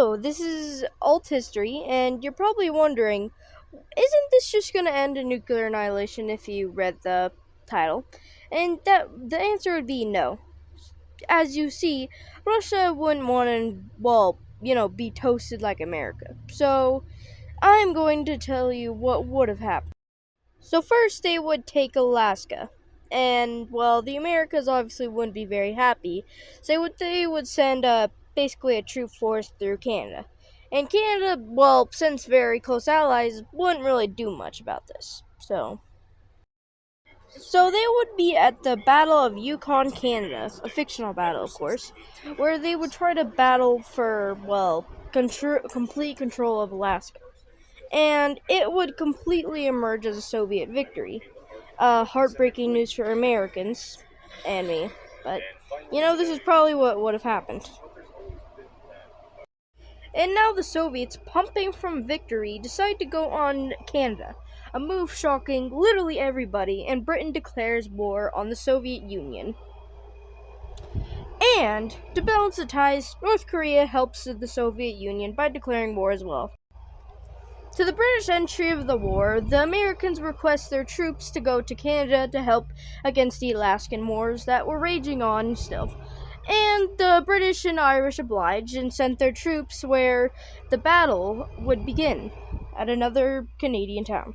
Hello, this is Alt History, and you're probably wondering, isn't this just going to end in nuclear annihilation if you read the title? And that the answer would be no. As you see, Russia wouldn't want to, be toasted like America. So, I'm going to tell you what would have happened. So, first, they would take Alaska. And, the Americas obviously wouldn't be very happy. So, they would send basically a troop force through Canada. And Canada, since very close allies, wouldn't really do much about this. So they would be at the Battle of Yukon, Canada, a fictional battle, of course, where they would try to battle for, complete control of Alaska. And it would completely emerge as a Soviet victory. Heartbreaking news for Americans and me, but this is probably what would have happened. And now the Soviets, pumping from victory, decide to go on Canada, a move shocking literally everybody, and Britain declares war on the Soviet Union. And, to balance the ties, North Korea helps the Soviet Union by declaring war as well. To the British entry of the war, the Americans request their troops to go to Canada to help against the Alaskan wars that were raging on still. And the British and Irish obliged and sent their troops where the battle would begin, at another Canadian town.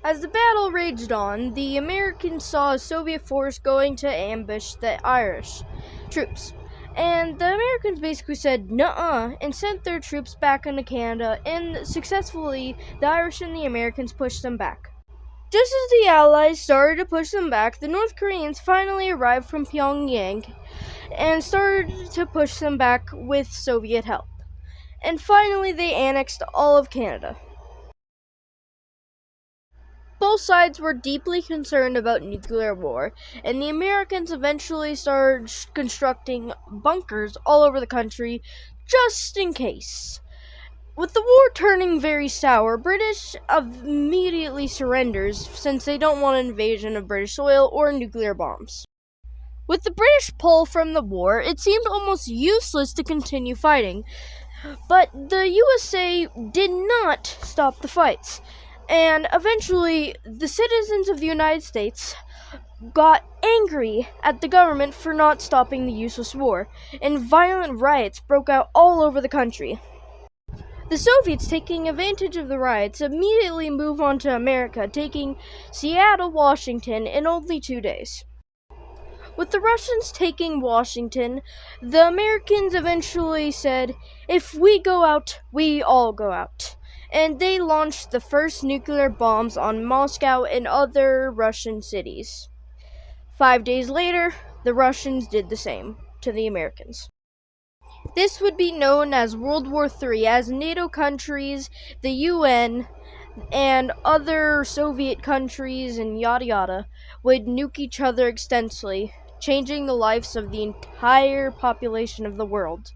As the battle raged on, the Americans saw a Soviet force going to ambush the Irish troops. And the Americans basically said nuh-uh and sent their troops back into Canada, and successfully the Irish and the Americans pushed them back. Just as the Allies started to push them back, the North Koreans finally arrived from Pyongyang and started to push them back with Soviet help. And finally they annexed all of Canada. Both sides were deeply concerned about nuclear war, and the Americans eventually started constructing bunkers all over the country just in case. With the war turning very sour, British immediately surrenders since they don't want an invasion of British soil or nuclear bombs. With the British pull from the war, it seemed almost useless to continue fighting, but the USA did not stop the fights. And eventually, the citizens of the United States got angry at the government for not stopping the useless war, and violent riots broke out all over the country. The Soviets, taking advantage of the riots, immediately moved on to America, taking Seattle, Washington in only 2 days. With the Russians taking Washington, the Americans eventually said, "If we go out, we all go out." And they launched the first nuclear bombs on Moscow and other Russian cities. 5 days later, the Russians did the same to the Americans. This would be known as World War III, as NATO countries, the UN, and other Soviet countries and yada yada would nuke each other extensively, changing the lives of the entire population of the world.